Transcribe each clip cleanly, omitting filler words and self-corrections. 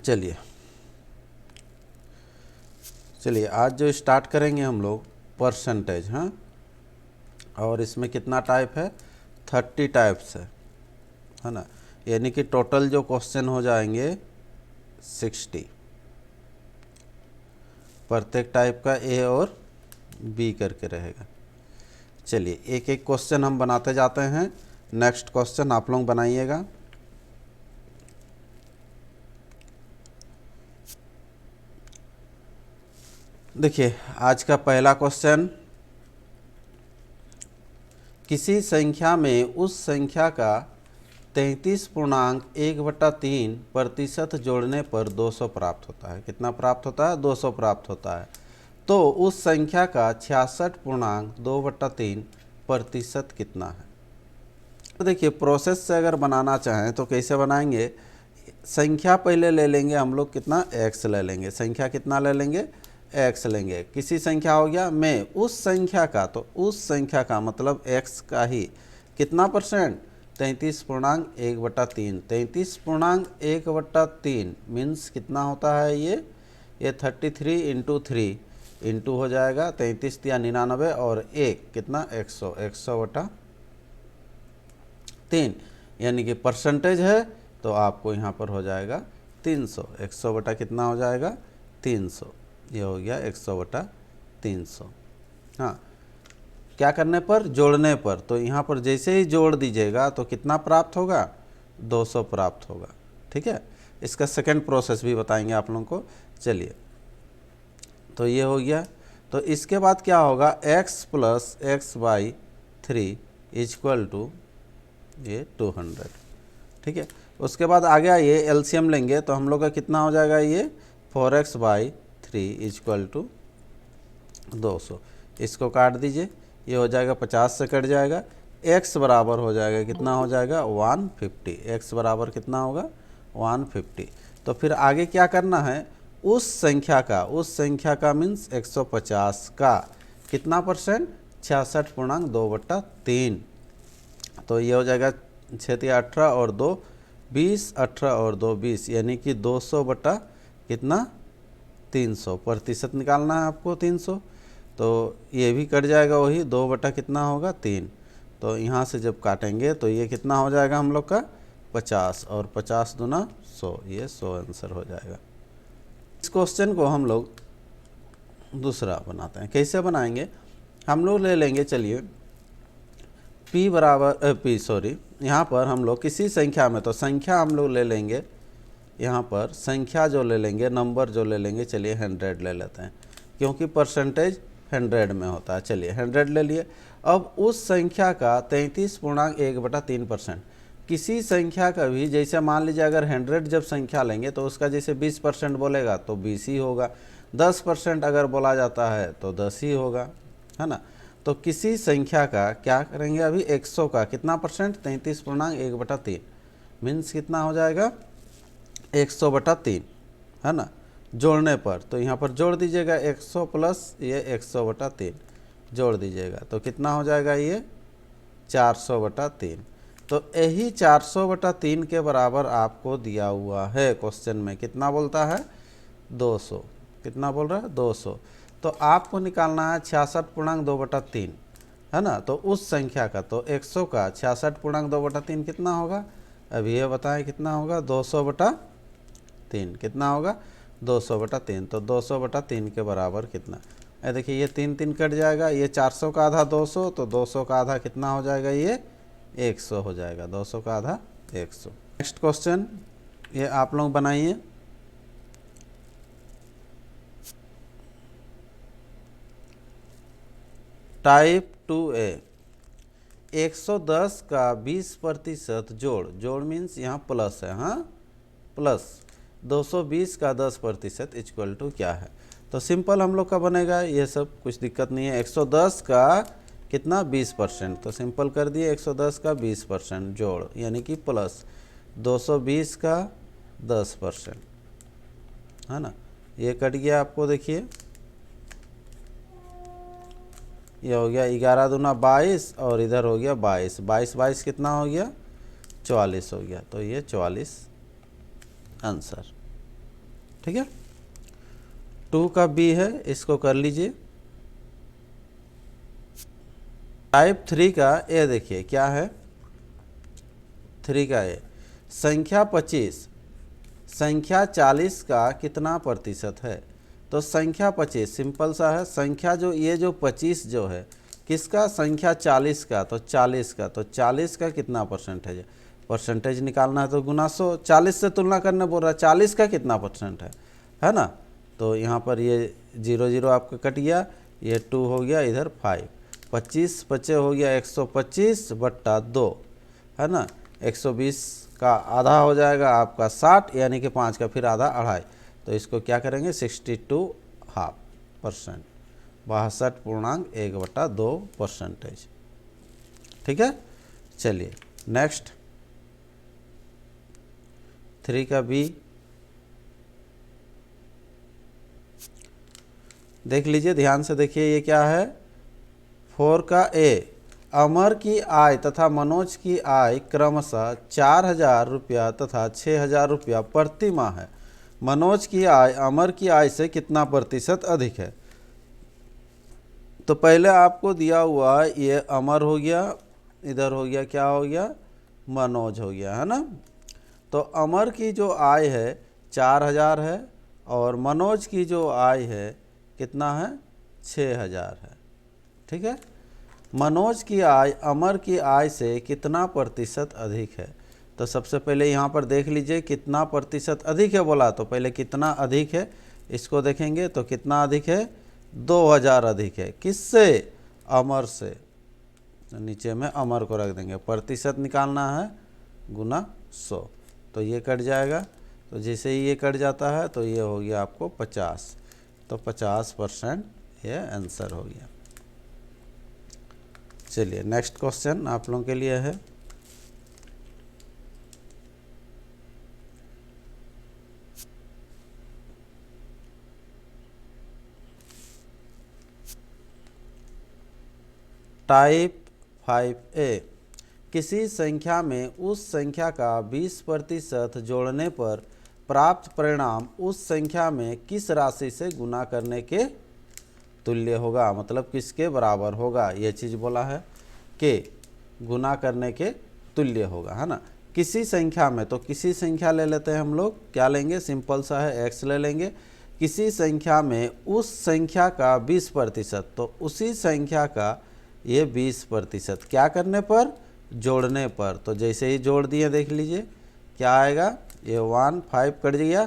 चलिए चलिए आज जो स्टार्ट करेंगे हम लोग परसेंटेज, हाँ, और इसमें कितना टाइप है, 30 टाइप्स है ना। यानी कि टोटल जो क्वेश्चन हो जाएंगे 60, प्रत्येक टाइप का ए और बी करके रहेगा। चलिए एक एक क्वेश्चन हम बनाते जाते हैं। नेक्स्ट क्वेश्चन आप लोग बनाइएगा। देखिए आज का पहला क्वेश्चन, किसी संख्या में उस संख्या का 33.1/3% जोड़ने पर 200 प्राप्त होता है। कितना प्राप्त होता है? 200 प्राप्त होता है। तो उस संख्या का 66.2/3% कितना है? तो देखिए प्रोसेस से अगर बनाना चाहें तो कैसे बनाएंगे, संख्या पहले ले लेंगे हम लोग, कितना, x ले लेंगे। संख्या कितना ले लेंगे? x लेंगे। किसी संख्या हो गया में उस संख्या का, तो उस संख्या का मतलब x का ही कितना परसेंट, 33.1/3। 33.1/3 मीन्स कितना होता है ये 33 इंटू 3 इंटू हो जाएगा 33 या 99 और 1 कितना 100, 100/3 यानी कि परसेंटेज है तो आपको यहाँ पर हो जाएगा 300। 100 बटा कितना हो जाएगा 300, ये हो गया 100/300। हाँ, क्या करने पर? जोड़ने पर। तो यहाँ पर जैसे ही जोड़ दीजिएगा तो कितना प्राप्त होगा? 200 प्राप्त होगा। ठीक है, इसका सेकंड प्रोसेस भी बताएंगे आप लोगों को। चलिए तो ये हो गया। तो इसके बाद क्या होगा, x + x/3 = ये 200। ठीक है, उसके बाद आ गया ये एलसीएम लेंगे तो हम लोग का कितना हो जाएगा, ये 4x/3 = 200। इसको काट दीजिए, ये हो जाएगा 50 से कट जाएगा। x बराबर हो जाएगा, कितना हो जाएगा 150। x बराबर कितना होगा 150। तो फिर आगे क्या करना है, उस संख्या का मीन्स 150 का कितना परसेंट, 66.2/3। तो ये हो जाएगा 6 या 18 और 2 20, 18 और 2 20 यानी कि 200 बटा कितना 300। प्रतिशत निकालना है आपको 300। तो ये भी कट जाएगा, वही 2 बटा कितना होगा 3। तो यहाँ से जब काटेंगे तो ये कितना हो जाएगा हम लोग का 50 और 50 दूना 100, ये 100 आंसर हो जाएगा। इस क्वेश्चन को हम लोग दूसरा बनाते हैं। कैसे बनाएंगे, हम लोग ले लेंगे, चलिए यहाँ पर हम लोग किसी संख्या में, तो संख्या हम लोग ले लेंगे, यहाँ पर संख्या जो ले लेंगे, नंबर जो ले लेंगे, चलिए 100 ले लेते हैं क्योंकि परसेंटेज 100 में होता है। चलिए 100 ले लिए। अब उस संख्या का 33.1/3%, किसी संख्या का भी, जैसे मान लीजिए अगर 100 जब संख्या लेंगे तो उसका जैसे 20% बोलेगा तो 20 ही होगा, 10% अगर बोला जाता है तो 10 ही होगा, है ना। तो किसी संख्या का क्या करेंगे, अभी 100 का कितना परसेंट, 33.1/3 मीन्स कितना हो जाएगा 100/3, है ना, जोड़ने पर। तो यहाँ पर जोड़ दीजिएगा 100 प्लस ये 100/3 जोड़ दीजिएगा तो कितना हो जाएगा, ये 400/3। तो यही 400/3 के बराबर आपको दिया हुआ है क्वेश्चन में। कितना बोलता है 200, कितना बोल रहा है 200। तो आपको निकालना है 66.2/3, है ना। तो उस संख्या का, तो 100 का 66.2/3 कितना होगा, अभी ये बताएं कितना होगा 200/3 कितना होगा 200/3। तो 200/3 के बराबर कितना, देखिए ये 3 3 कट जाएगा, ये 400 का आधा 200, तो 200 का आधा कितना हो जाएगा, ये 100 हो जाएगा। 200 का आधा 100। नेक्स्ट क्वेश्चन ये आप लोग बनाइए। टाइप 2A, 110 का 20% जोड़ मीन्स यहाँ प्लस है, हाँ प्लस 220 का 10% इक्वल टू क्या है। तो सिंपल हम लोग का बनेगा, ये सब कुछ दिक्कत नहीं है। 110 का कितना 20%, तो सिंपल कर दिए 110 का 20% जोड़ यानी कि प्लस 220 का 10%, है ना। ये कट गया आपको, देखिए ये हो गया 11 दूना 22 और इधर हो गया 22, 22 22 कितना हो गया 44 हो गया। तो ये 44 आंसर। ठीक है। 2 का बी है, इसको कर लीजिए। टाइप 3 का ए देखिए क्या है, 3 का ए, संख्या 25 संख्या 40 का कितना प्रतिशत है। तो संख्या 25 सिंपल सा है, संख्या जो ये जो 25 जो है किसका, संख्या 40 का, तो 40 का, तो 40 का कितना परसेंटेज है, परसेंटेज निकालना है तो गुना 100, 40 से तुलना करने बोल रहा है, 40 का कितना परसेंट है ना। तो यहाँ पर ये 0 0 आपका कट गया, ये 2 हो गया, इधर 5, 25 बचे हो गया 125/2 है ना। 120 का आधा हो जाएगा आपका 60, यानी कि 5 का फिर आधा 2.5, तो इसको क्या करेंगे 62.5%, 62.1/2%। ठीक है, चलिए नेक्स्ट 3 का बी देख लीजिए, ध्यान से देखिए, ये क्या है 4 का ए, अमर की आय तथा मनोज की आय क्रमशः 4,000 रुपया तथा 6,000 रुपया प्रति माह है। मनोज की आय अमर की आय से कितना प्रतिशत अधिक है। तो पहले आपको दिया हुआ ये अमर हो गया, इधर हो गया क्या हो गया, मनोज हो गया, है ना। तो अमर की जो आय है 4,000 है और मनोज की जो आय है कितना है 6,000 है। ठीक है, मनोज की आय अमर की आय से कितना प्रतिशत अधिक है। तो सबसे पहले यहाँ पर देख लीजिए कितना प्रतिशत अधिक है बोला, तो पहले कितना अधिक है इसको देखेंगे, तो कितना अधिक है 2,000 अधिक है, किससे, अमर से। तो नीचे में अमर को रख देंगे, प्रतिशत निकालना है गुना 100, तो ये कट जाएगा। तो जैसे ही ये कट जाता है तो ये हो गया आपको 50, तो 50% ये आंसर हो गया। चलिए नेक्स्ट क्वेश्चन आप लोगों के लिए है, टाइप 5A, किसी संख्या में उस संख्या का 20% जोड़ने पर प्राप्त परिणाम उस संख्या में किस राशि से गुना करने के तुल्य होगा, मतलब किसके बराबर होगा, ये चीज़ बोला है कि गुना करने के तुल्य होगा, है ना। किसी संख्या में, तो किसी संख्या ले लेते हैं हम लोग, क्या लेंगे, सिंपल सा है x ले लेंगे। किसी संख्या में उस संख्या का 20%, तो उसी संख्या का ये 20% क्या करने पर, जोड़ने पर। तो जैसे ही जोड़ दिए देख लीजिए क्या आएगा, ये 1 5 कट गया,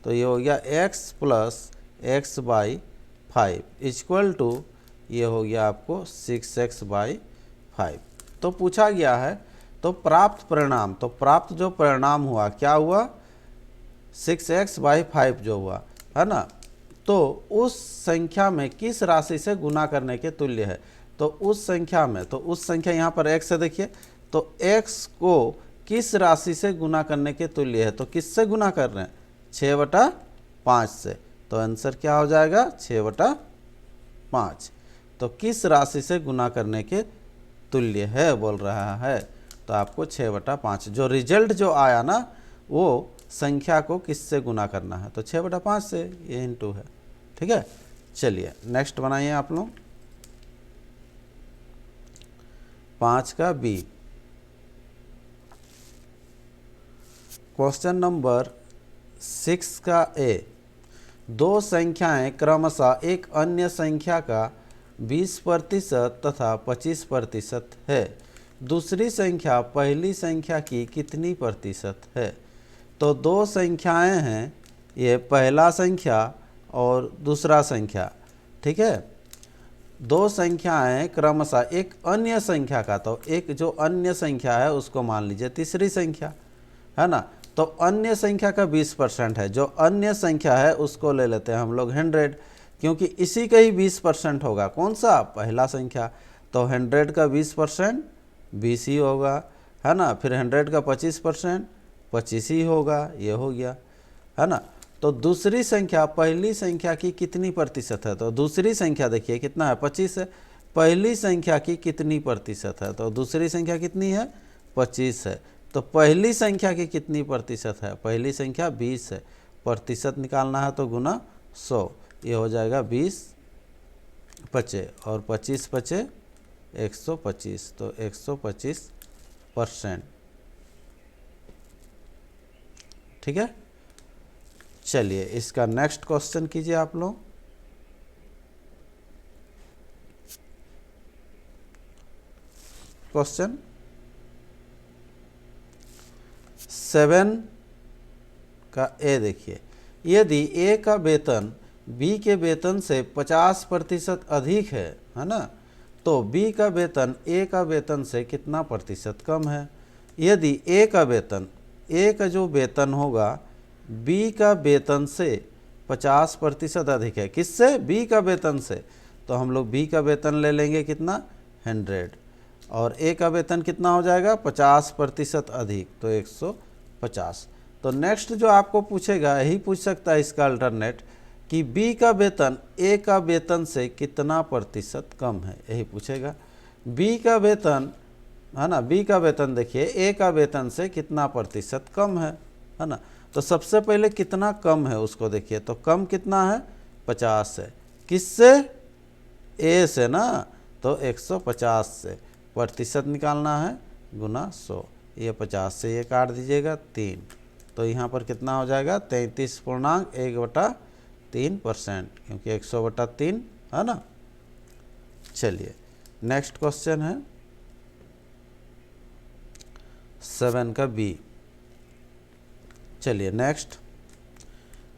तो ये हो गया x + x/5 इक्वल टू ये हो गया आपको 6x/5। तो पूछा गया है तो प्राप्त परिणाम, तो प्राप्त जो परिणाम हुआ क्या हुआ 6x/5 जो हुआ, है ना। तो उस संख्या में किस राशि से गुना करने के तुल्य है। तो उस संख्या में, तो उस संख्या यहाँ पर x है देखिए, तो x को किस राशि से गुना करने के तुल्य है, तो किससे गुना कर रहे हैं 6/5 से। तो आंसर क्या हो जाएगा 6/5। तो किस राशि से गुना करने के तुल्य है बोल रहा है, तो आपको 6/5 जो रिजल्ट जो आया ना वो संख्या को किससे गुना करना है, तो 6/5 से, ये इंटू है। ठीक है, चलिए नेक्स्ट बनाइए आप लोग 5 का बी। क्वेश्चन नंबर 6 का ए, दो संख्याएं क्रमशः एक अन्य संख्या का 20% तथा 25% है। दूसरी संख्या पहली संख्या की कितनी प्रतिशत है। तो दो संख्याएं हैं, ये पहला संख्या और दूसरा संख्या, ठीक है। दो संख्याएं क्रमशः एक अन्य संख्या का, तो एक जो अन्य संख्या है उसको मान लीजिए तीसरी संख्या, है ना। तो अन्य संख्या का 20% है, जो अन्य संख्या है उसको ले लेते हैं हम लोग 100, क्योंकि इसी का ही 20% होगा, कौन सा, पहला संख्या। तो 100 का 20% 20 ही होगा, है ना। फिर 100 का 25% 25 ही होगा, ये हो गया, है ना। तो दूसरी संख्या पहली संख्या की कितनी प्रतिशत है, तो दूसरी संख्या देखिए कितना है 25 है। पहली संख्या की कितनी प्रतिशत है, तो दूसरी संख्या कितनी है 25 है। तो पहली संख्या की कितनी प्रतिशत है, पहली संख्या 20 है, प्रतिशत निकालना है तो गुना 100, ये हो जाएगा 20 पचे और 25 पचे 125, तो 125%। ठीक है, चलिए इसका नेक्स्ट क्वेश्चन कीजिए आप लोग। क्वेश्चन 7 का ए देखिए, यदि ए का वेतन बी के वेतन से 50% अधिक है ना, तो बी का वेतन ए का वेतन से कितना प्रतिशत कम है। यदि ए का जो वेतन होगा बी का वेतन से 50% अधिक है, किससे, बी का वेतन से, तो हम लोग बी का वेतन ले लेंगे कितना, 100, और ए का वेतन कितना हो जाएगा 50% अधिक, तो 150। तो नेक्स्ट जो आपको पूछेगा, यही पूछ सकता है इसका अल्टरनेट, कि बी का वेतन ए का वेतन से कितना प्रतिशत कम है, यही पूछेगा। बी का वेतन है ना, बी का वेतन देखिए ए का वेतन से कितना प्रतिशत कम है ना। तो सबसे पहले कितना कम है उसको देखिए, तो कम कितना है 50 है, किससे, ए से ना, तो 150 से। प्रतिशत निकालना है गुना 100, ये 50 से ये काट दीजिएगा 3, तो यहाँ पर कितना हो जाएगा 33.1/3%, क्योंकि 100/3 है ना। चलिए नेक्स्ट क्वेश्चन है 7 का बी। चलिए नेक्स्ट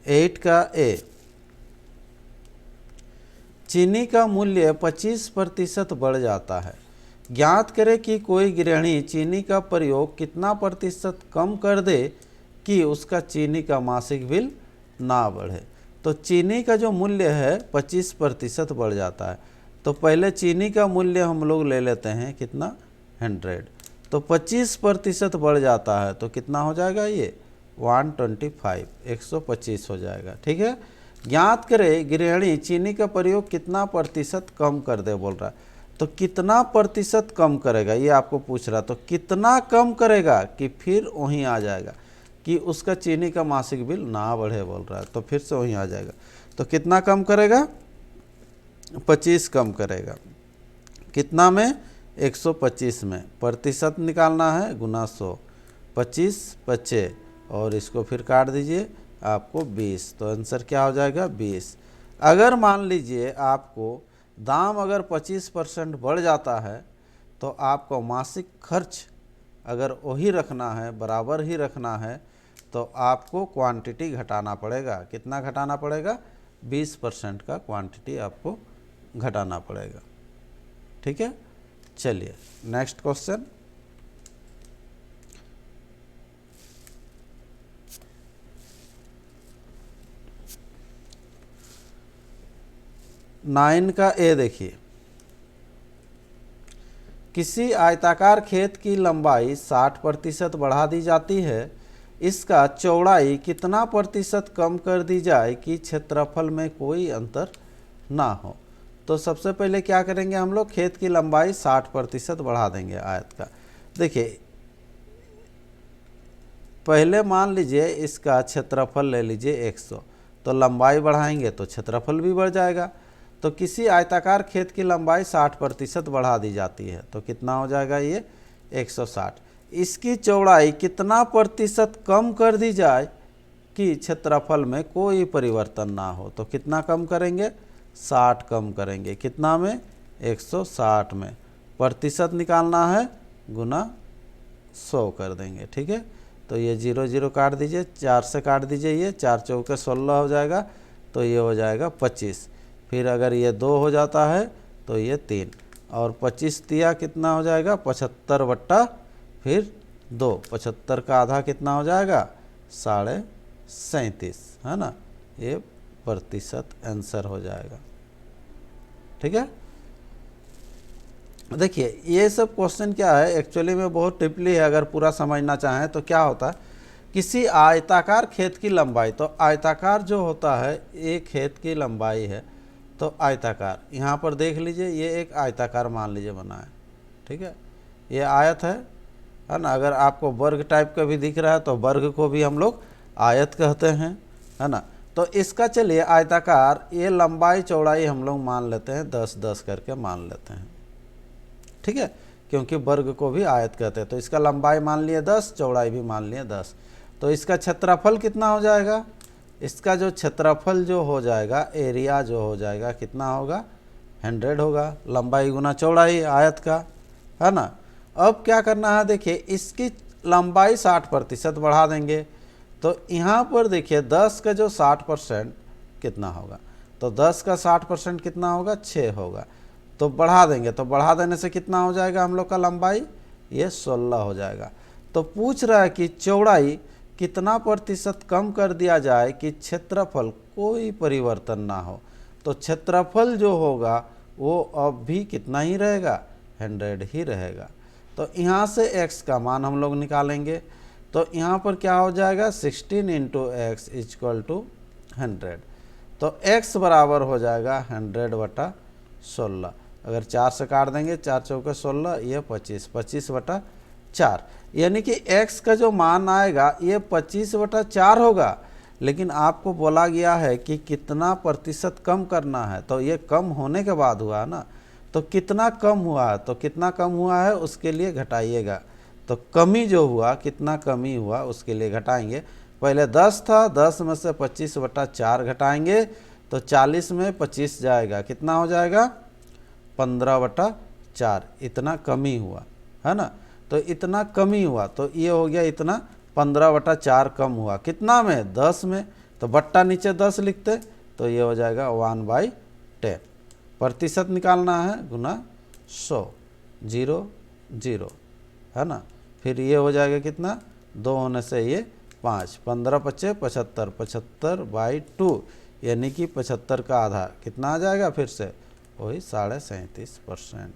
8 का ए, चीनी का मूल्य 25% बढ़ जाता है, ज्ञात करें कि कोई गृहिणी चीनी का प्रयोग कितना प्रतिशत कम कर दे कि उसका चीनी का मासिक बिल ना बढ़े। तो चीनी का जो मूल्य है 25% बढ़ जाता है, तो पहले चीनी का मूल्य हम लोग ले लेते हैं कितना 100, तो 25% बढ़ जाता है तो कितना हो जाएगा ये 125, 125 हो जाएगा। ठीक है, ज्ञात करें गृहिणी चीनी का प्रयोग कितना प्रतिशत कम कर दे बोल रहा है, तो कितना प्रतिशत कम करेगा ये आपको पूछ रहा, तो कितना कम करेगा कि फिर वहीं आ जाएगा कि उसका चीनी का मासिक बिल ना बढ़े बोल रहा है, तो फिर से वहीं आ जाएगा। तो कितना कम करेगा 25 कम करेगा, कितना में 125 में, प्रतिशत निकालना है गुना 100, 25 बचे और इसको फिर काट दीजिए आपको 20, तो आंसर क्या हो जाएगा 20। अगर मान लीजिए आपको दाम अगर 25% बढ़ जाता है तो आपको मासिक खर्च अगर वही रखना है, बराबर ही रखना है, तो आपको क्वांटिटी घटाना पड़ेगा। कितना घटाना पड़ेगा 20% का क्वांटिटी आपको घटाना पड़ेगा। ठीक है, चलिए नेक्स्ट क्वेश्चन 9 का ए देखिए, किसी आयताकार खेत की लंबाई 60% बढ़ा दी जाती है, इसका चौड़ाई कितना प्रतिशत कम कर दी जाए कि क्षेत्रफल में कोई अंतर ना हो। तो सबसे पहले क्या करेंगे हम लोग, खेत की लंबाई 60% बढ़ा देंगे आयत का। देखिए पहले मान लीजिए इसका क्षेत्रफल ले लीजिए 100, तो लंबाई बढ़ाएंगे तो क्षेत्रफल भी बढ़ जाएगा। तो किसी आयताकार खेत की लंबाई 60% बढ़ा दी जाती है, तो कितना हो जाएगा ये 160। इसकी चौड़ाई कितना प्रतिशत कम कर दी जाए कि क्षेत्रफल में कोई परिवर्तन ना हो, तो कितना कम करेंगे 60 कम करेंगे, कितना में 160 में, प्रतिशत निकालना है गुना 100 कर देंगे। ठीक है, तो ये 0 0 काट दीजिए, 4 से काट दीजिए, ये 4 चौके 16 हो जाएगा, तो ये हो जाएगा 25। फिर अगर ये 2 हो जाता है तो ये 3, और 25 दिया कितना हो जाएगा 75 बट्टा फिर 2, 75 का आधा कितना हो जाएगा 37.5, है ना, ये प्रतिशत आंसर हो जाएगा। ठीक है, देखिए ये सब क्वेश्चन क्या है एक्चुअली में बहुत टिपली है, अगर पूरा समझना चाहें तो क्या होता है, किसी आयताकार खेत की लंबाई, तो आयताकार जो होता है एक खेत की लंबाई है, तो आयताकार यहाँ पर देख लीजिए ये एक आयताकार मान लीजिए बना है। ठीक है, ये आयत है ना, अगर आपको वर्ग टाइप का भी दिख रहा है तो वर्ग को भी हम लोग आयत कहते हैं। है ना। तो इसका चलिए आयताकार ये लंबाई चौड़ाई हम लोग मान लेते हैं 10 10 करके मान लेते हैं, ठीक है, क्योंकि वर्ग को भी आयत कहते हैं। तो इसका लंबाई मान लिए 10, चौड़ाई भी मान लिए 10। तो इसका क्षेत्रफल कितना हो जाएगा, इसका जो क्षेत्रफल जो हो जाएगा, एरिया जो हो जाएगा कितना होगा, 100 होगा, लंबाई गुना चौड़ाई आयत का, है ना। अब क्या करना है, देखिए इसकी लंबाई 60% बढ़ा देंगे। तो यहाँ पर देखिए 10 का जो 60% कितना होगा, तो 10 का 60% कितना होगा, 6 होगा। तो बढ़ा देंगे, तो बढ़ा देने से कितना हो जाएगा हम लोग का लंबाई, ये 16 हो जाएगा। तो पूछ रहा है कि चौड़ाई कितना प्रतिशत कम कर दिया जाए कि क्षेत्रफल कोई परिवर्तन ना हो। तो क्षेत्रफल जो होगा वो अब भी कितना ही रहेगा, 100 ही रहेगा। तो यहाँ से x का मान हम लोग निकालेंगे। तो यहाँ पर क्या हो जाएगा, 16 × x = 100। तो x बराबर हो जाएगा 100/16। अगर 4 से काट देंगे, 4 चौके 16, ये 25, 25/4, यानी कि x का जो मान आएगा ये 25/4 होगा। लेकिन आपको बोला गया है कि कितना प्रतिशत कम करना है, तो ये कम होने के बाद हुआ ना। तो कितना कम हुआ है, तो कितना कम हुआ है उसके लिए घटाइएगा। तो कमी जो हुआ, कितना कमी हुआ उसके लिए घटाएंगे। पहले 10 था, 10 में से 25/4 घटाएंगे तो 40 में 25 जाएगा, कितना हो जाएगा, 15/4। इतना कमी हुआ, है ना। तो इतना कमी हुआ, तो ये हो गया इतना 15/4 कम हुआ, कितना में, 10 में। तो बट्टा नीचे 10 लिखते, तो ये हो जाएगा 1/10। प्रतिशत निकालना है, गुना 100, 0 0, है ना। फिर ये हो जाएगा कितना, 2 होने से ये 5, 15 × 5 = 75, 75/2, यानी कि 75 का आधा कितना आ जाएगा, फिर से वही 37.5%।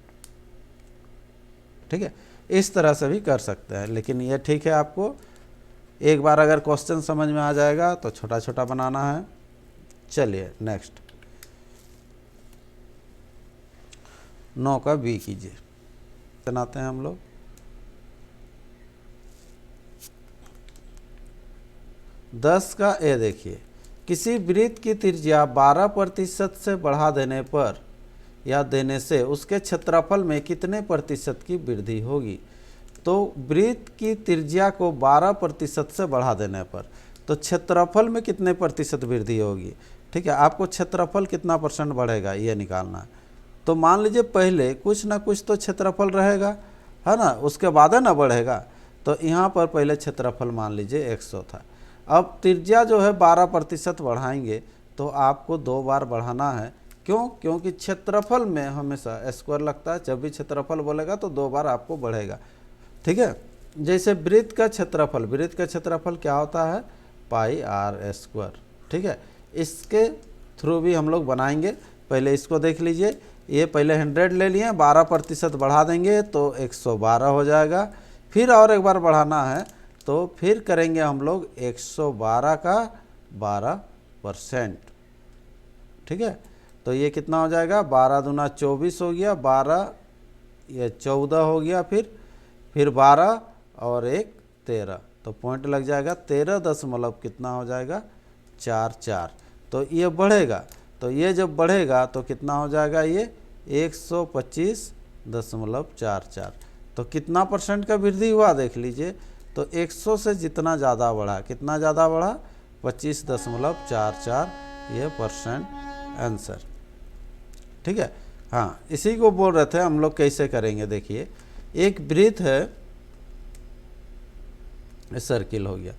ठीक है, इस तरह से भी कर सकते हैं, लेकिन ये ठीक है, आपको एक बार अगर क्वेश्चन समझ में आ जाएगा तो छोटा छोटा बनाना है। चलिए नेक्स्ट 9 का बी कीजिए, बनाते हैं हम लोग। 10 का ए देखिए, किसी वृत्त की त्रिज्या 12% से बढ़ा देने पर या देने से उसके क्षेत्रफल में कितने प्रतिशत की वृद्धि होगी। तो वृत्त की त्रिज्या को 12% से बढ़ा देने पर तो क्षेत्रफल में कितने प्रतिशत वृद्धि होगी। ठीक है, आपको क्षेत्रफल कितना % बढ़ेगा ये निकालना है। तो मान लीजिए पहले कुछ ना कुछ तो क्षेत्रफल रहेगा, है ना, उसके बाद है ना बढ़ेगा। तो यहाँ पर पहले क्षेत्रफल मान लीजिए 100 था। अब त्रिज्या जो है 12% बढ़ाएंगे तो आपको 2 बार बढ़ाना है। क्यों, क्योंकि क्षेत्रफल में हमेशा स्क्वायर लगता है, जब भी क्षेत्रफल बोलेगा तो 2 बार आपको बढ़ेगा। ठीक है, जैसे वृत्त का क्षेत्रफल, वृत्त का क्षेत्रफल क्या होता है, πr²। ठीक है, इसके थ्रू भी हम लोग बनाएंगे। पहले इसको देख लीजिए, ये पहले 100 ले लिए, 12% बढ़ा देंगे तो 112 हो जाएगा। फिर और एक बार बढ़ाना है तो फिर करेंगे हम लोग 112 का 12%। ठीक है, तो ये कितना हो जाएगा, 12 दूना 24 हो गया, 12 ये 14 हो गया, फिर 12 और 1 13, तो पॉइंट लग जाएगा 13 दशमलव कितना हो जाएगा, 44। तो ये बढ़ेगा, तो ये जब बढ़ेगा तो कितना हो जाएगा, ये 125.44। तो कितना % का वृद्धि हुआ देख लीजिए। तो 100 से जितना ज़्यादा बढ़ा, कितना ज़्यादा बढ़ा, 25.44 ये % आंसर। ठीक है, हाँ, इसी को बोल रहे थे हम लोग कैसे करेंगे। देखिए एक वृत्त है, सर्किल हो गया,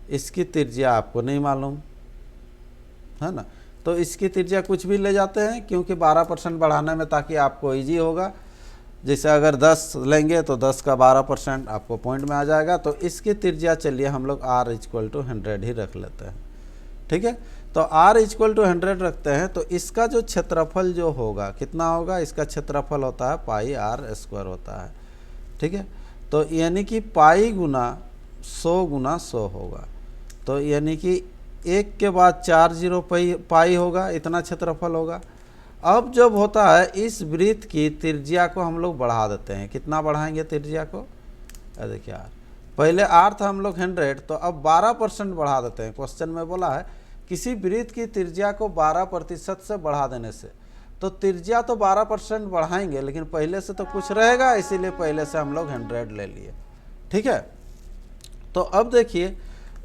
इसकी त्रिज्या आपको नहीं मालूम, है ना। तो इसकी त्रिज्या कुछ भी ले जाते हैं, क्योंकि 12% बढ़ाने में ताकि आपको इजी होगा। जैसे अगर 10 लेंगे तो 10 का 12% आपको पॉइंट में आ जाएगा। तो इसकी त्रिज्या चलिए हम लोग r = 100 ही रख लेते हैं। ठीक है, तो r = 100 रखते हैं। तो इसका जो क्षेत्रफल जो होगा कितना होगा, इसका क्षेत्रफल होता है πr² होता है। ठीक है, तो यानी कि पाई गुना 100 गुना 100 होगा। तो यानी कि 1 के बाद 4 0 पाई होगा, इतना क्षेत्रफल होगा। अब जब होता है इस वृत्त की त्रिज्या को हम लोग बढ़ा देते हैं, कितना बढ़ाएंगे त्रिज्या को, देखिए r, पहले r था हम लोग 100, तो अब 12% बढ़ा देते हैं। क्वेश्चन में बोला है किसी वृत्त की त्रिज्या को 12% से बढ़ा देने से। तो त्रिज्या तो 12% बढ़ाएंगे, लेकिन पहले से तो कुछ रहेगा, इसीलिए पहले से हम लोग 100 ले लिए। ठीक है, तो अब देखिए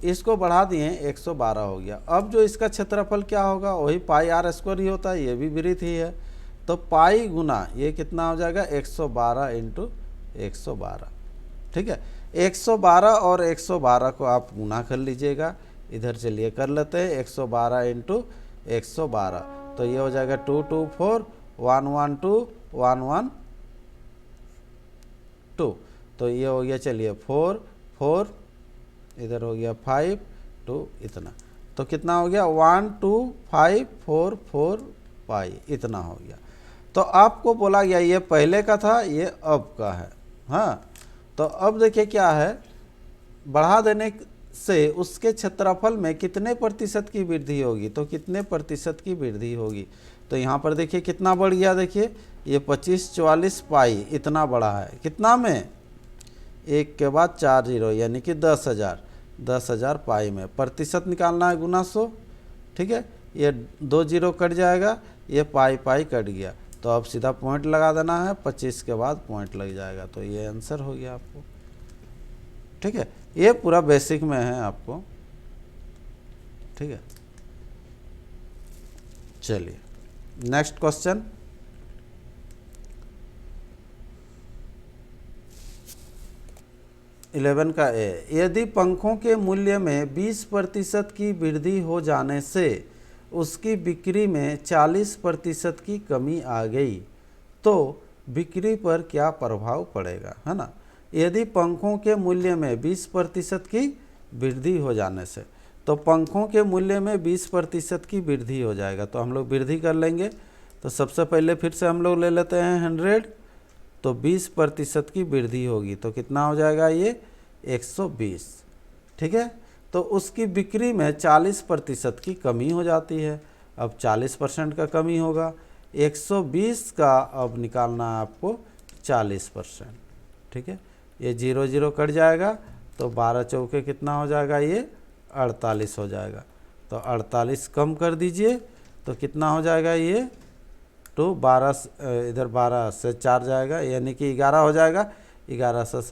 इसको बढ़ा दिए 112 हो गया। अब जो इसका क्षेत्रफल क्या होगा, वही पाई आर स्क्वायर ही होता है, ये भी वृत्त ही है। तो पाई गुना ये कितना हो जाएगा 112 इंटू 112। ठीक है, 112 और 112 को आप गुना कर लीजिएगा। इधर चलिए कर लेते हैं 112 इंटू 112, तो ये हो जाएगा 224 112 112। तो ये हो गया, चलिए 4 4, इधर हो गया 5 2, इतना। तो कितना हो गया 12544 पाई, इतना हो गया। तो आपको बोला गया ये पहले का था, ये अब का है। हाँ, तो अब देखिए क्या है, बढ़ा देने से उसके क्षेत्रफल में कितने प्रतिशत की वृद्धि होगी, तो कितने प्रतिशत की वृद्धि होगी। तो यहाँ पर देखिए कितना बढ़ गया, देखिए ये 25 44 पाई इतना बढ़ा है। कितना में, एक के बाद 4 जीरो, यानी कि 10,000 पाई में। प्रतिशत निकालना है गुना 100। ठीक है, ये 2 जीरो कट जाएगा, ये पाई पाई कट गया, तो अब सीधा पॉइंट लगा देना है, 25 के बाद पॉइंट लग जाएगा। तो ये आंसर हो गया आपको। ठीक है, ये पूरा बेसिक में है आपको। ठीक है, चलिए नेक्स्ट क्वेश्चन। इलेवन का ए, यदि पंखों के मूल्य में 20% की वृद्धि हो जाने से उसकी बिक्री में 40% की कमी आ गई, तो बिक्री पर क्या प्रभाव पड़ेगा, है ना। यदि पंखों के मूल्य में 20% की वृद्धि हो जाने से, तो पंखों के मूल्य में 20% की वृद्धि हो जाएगा। तो हम लोग वृद्धि कर लेंगे। तो सबसे पहले फिर से हम लोग ले लेते हैं 100, तो 20% की वृद्धि होगी, तो कितना हो जाएगा ये 120। ठीक है, तो उसकी बिक्री में 40% की कमी हो जाती है। अब 40% का कमी होगा, 120 का अब निकालना है आपको 40%। ठीक है, ये 0 0 कट जाएगा, तो 12 चौके कितना हो जाएगा, ये 48 हो जाएगा। तो 48 कम कर दीजिए, तो कितना हो जाएगा ये, तो 12 इधर 12 से 4 जाएगा, यानी कि 11 हो जाएगा, 11 से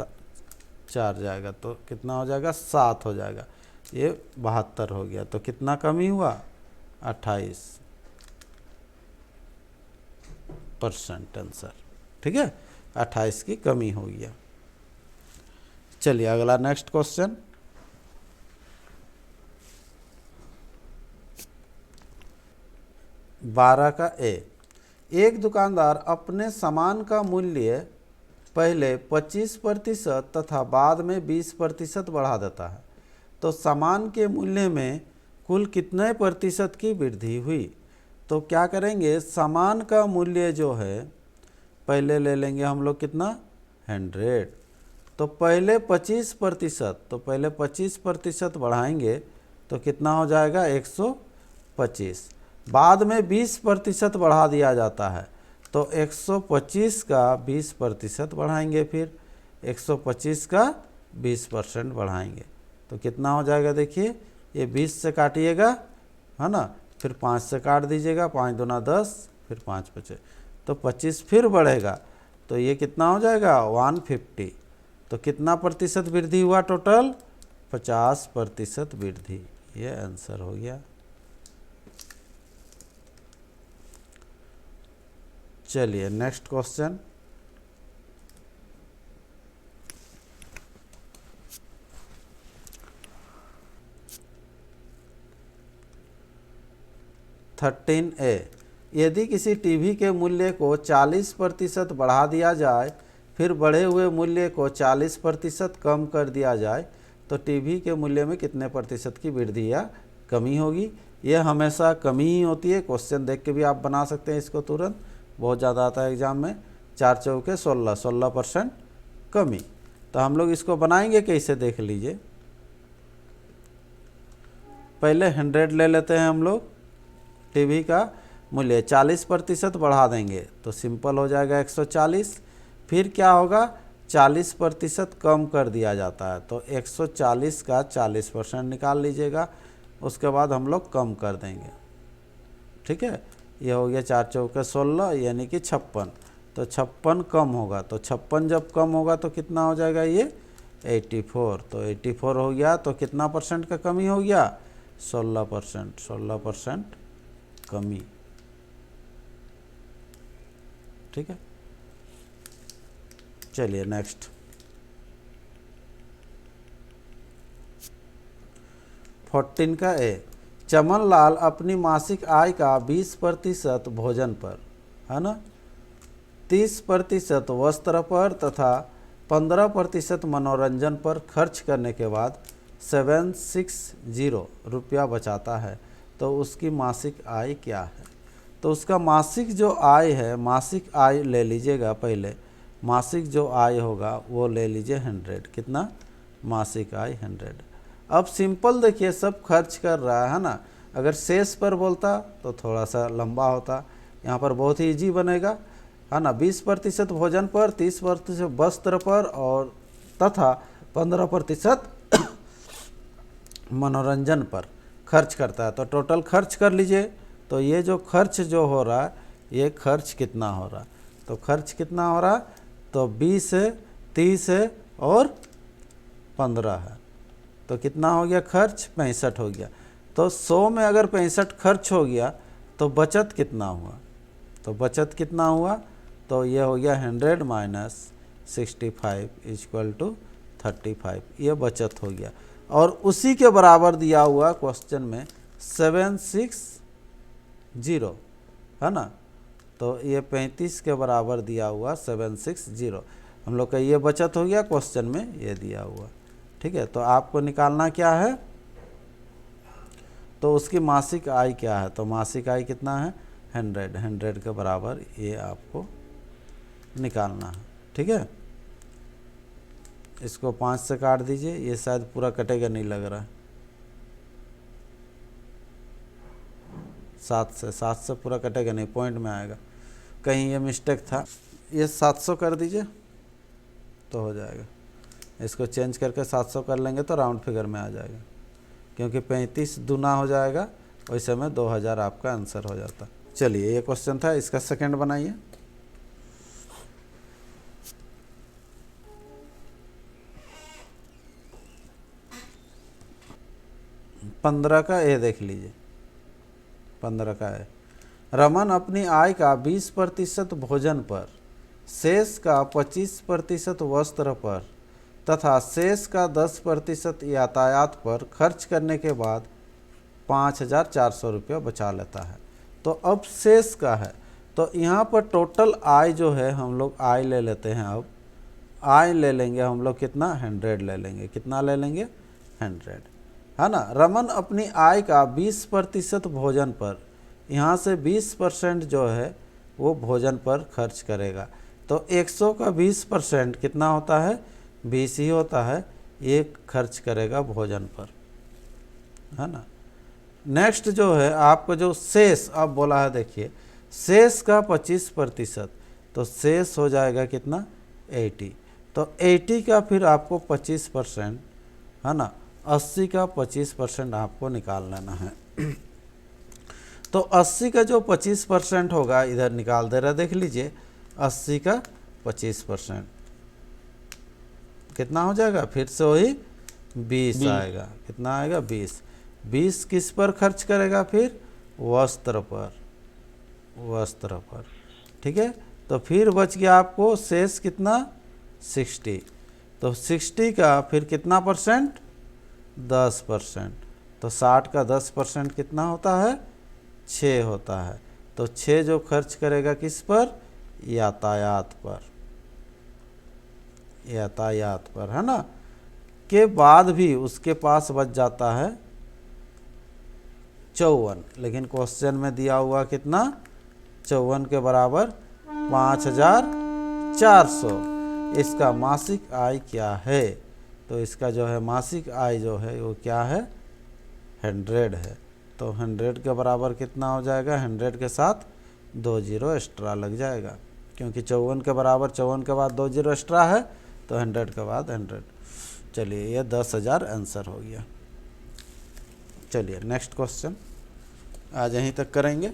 4 जाएगा, तो कितना हो जाएगा 7 हो जाएगा, ये 72 हो गया। तो कितना कमी हुआ 28% आंसर। ठीक है, 28 की कमी हो गया। चलिए अगला नेक्स्ट क्वेश्चन। बारह का ए, एक दुकानदार अपने सामान का मूल्य पहले 25% तथा बाद में 20% बढ़ा देता है, तो सामान के मूल्य में कुल कितने प्रतिशत की वृद्धि हुई। तो क्या करेंगे, सामान का मूल्य जो है पहले ले लेंगे हम लोग कितना 100, तो पहले 25%, तो पहले 25% बढ़ाएंगे, तो कितना हो जाएगा 125। बाद में 20% बढ़ा दिया जाता है, तो 125 का 20% बढ़ाएंगे, फिर 125 का 20% बढ़ाएंगे, तो कितना हो जाएगा, देखिए ये 20 से काटिएगा, है ना, फिर 5 से काट दीजिएगा, 5 दूना 10, फिर 5 बचे, तो 25 फिर बढ़ेगा, तो ये कितना हो जाएगा 150। तो कितना प्रतिशत वृद्धि हुआ, टोटल 50% वृद्धि। ये आंसर हो गया। चलिए नेक्स्ट क्वेश्चन। थर्टीन ए, यदि किसी टीवी के मूल्य को 40% बढ़ा दिया जाए, फिर बढ़े हुए मूल्य को 40% कम कर दिया जाए, तो टीवी के मूल्य में कितने प्रतिशत की वृद्धि या कमी होगी। यह हमेशा कमी ही होती है। क्वेश्चन देख के भी आप बना सकते हैं इसको तुरंत, बहुत ज़्यादा आता है एग्जाम में। 4 चौके 16% कमी। तो हम लोग इसको बनाएंगे कैसे, देख लीजिए। पहले 100 ले लेते हैं हम लोग, टीवी का मूल्य 40% बढ़ा देंगे, तो सिंपल हो जाएगा 140। फिर क्या होगा, 40% कम कर दिया जाता है, तो 140 का 40% निकाल लीजिएगा, उसके बाद हम लोग कम कर देंगे। ठीक है, ये हो गया 4 चौके 16 यानी कि 56। तो 56 कम होगा, तो 56 जब कम होगा तो कितना हो जाएगा ये 84। तो 84 हो गया तो कितना परसेंट का कमी हो गया 16%। 16% कमी। ठीक है, चलिए नेक्स्ट 14 का ए। चमन लाल अपनी मासिक आय का 20% भोजन पर, है ना, 30% वस्त्र पर तथा 15% मनोरंजन पर खर्च करने के बाद 760 रुपया बचाता है, तो उसकी मासिक आय क्या है। तो उसका मासिक जो आय है, मासिक आय ले लीजिएगा पहले, मासिक जो आय होगा वो ले लीजिए 100। कितना मासिक आय 100। अब सिंपल देखिए, सब खर्च कर रहा है ना। अगर शेष पर बोलता तो थोड़ा सा लंबा होता, यहाँ पर बहुत ही इजी बनेगा, है ना। 20% भोजन पर, 30% वस्त्र पर और तथा 15% मनोरंजन पर खर्च करता है। तो टोटल खर्च कर लीजिए। तो ये जो खर्च जो हो रहा है, ये खर्च कितना हो रहा है, तो खर्च कितना हो रहा है, तो 20 है, 30 है और 15 है। तो कितना हो गया खर्च 65 हो गया। तो 100 में अगर 65 खर्च हो गया तो बचत कितना हुआ, तो बचत कितना हुआ, तो ये हो गया 100 माइनस 65 इक्वल टू 35। ये बचत हो गया। और उसी के बराबर दिया हुआ क्वेश्चन में 760, है ना। तो ये 35 के बराबर दिया हुआ 760, हम लोग का ये बचत हो गया, क्वेश्चन में ये दिया हुआ। ठीक है, तो आपको निकालना क्या है, तो उसकी मासिक आय क्या है, तो मासिक आय कितना है 100। 100 के बराबर ये आपको निकालना है। ठीक है, इसको 5 से काट दीजिए, ये शायद पूरा कटेगा नहीं लग रहा है। 7 से पूरा कटेगा नहीं, पॉइंट में आएगा, कहीं ये मिस्टेक था। ये 700 कर दीजिए तो हो जाएगा। इसको चेंज करके 700 कर लेंगे तो राउंड फिगर में आ जाएगा, क्योंकि 35 दूना हो जाएगा, वैसे में 2000 आपका आंसर हो जाता। चलिए, ये क्वेश्चन था, इसका सेकंड बनाइए। 15 का ए देख लीजिए। 15 का ए, रमन अपनी आय का 20% भोजन पर, शेष का 25% वस्त्र पर तथा शेष का 10% यातायात पर खर्च करने के बाद 5400 रुपया बचा लेता है। तो अब शेष का है, तो यहाँ पर टोटल आय जो है, हम लोग आय ले लेते हैं। अब आय ले लेंगे हम लोग कितना 100 ले लेंगे। कितना ले लेंगे 100, है ना। रमन अपनी आय का 20% भोजन पर, यहाँ से 20% जो है वो भोजन पर खर्च करेगा। तो 100 का 20% कितना होता है 20 ही होता है, ये खर्च करेगा भोजन पर, है ना। नेक्स्ट जो है आपको जो शेष अब बोला है, देखिए शेष का 25%, तो शेष हो जाएगा कितना 80। तो 80 का फिर आपको 25%, है ना, 80 का 25% आपको निकाल लेना है। तो 80 का जो 25% होगा, इधर निकाल दे रहा, देख लीजिए 80 का 25% कितना हो जाएगा, फिर से वही 20 आएगा। कितना आएगा 20। 20 किस पर खर्च करेगा, फिर वस्त्र पर, वस्त्र पर। ठीक है, तो फिर बच गया आपको शेष कितना 60। तो 60 का फिर कितना परसेंट 10%। तो 60 का 10% कितना होता है 6 होता है। तो 6 जो खर्च करेगा किस पर, यातायात पर, यातायात पर, है ना। के बाद भी उसके पास बच जाता है 54, लेकिन क्वेश्चन में दिया हुआ कितना 54 के बराबर 5400। इसका मासिक आय क्या है, तो इसका जो है मासिक आय जो है वो क्या है 100 है। तो 100 के बराबर कितना हो जाएगा, 100 के साथ 2 जीरो एक्स्ट्रा लग जाएगा, क्योंकि 54 के बराबर 54 के बाद 2 जीरो एक्स्ट्रा है, तो 100 के बाद 100। चलिए, ये 10,000 आंसर हो गया। चलिए नेक्स्ट क्वेश्चन आज यहीं तक करेंगे।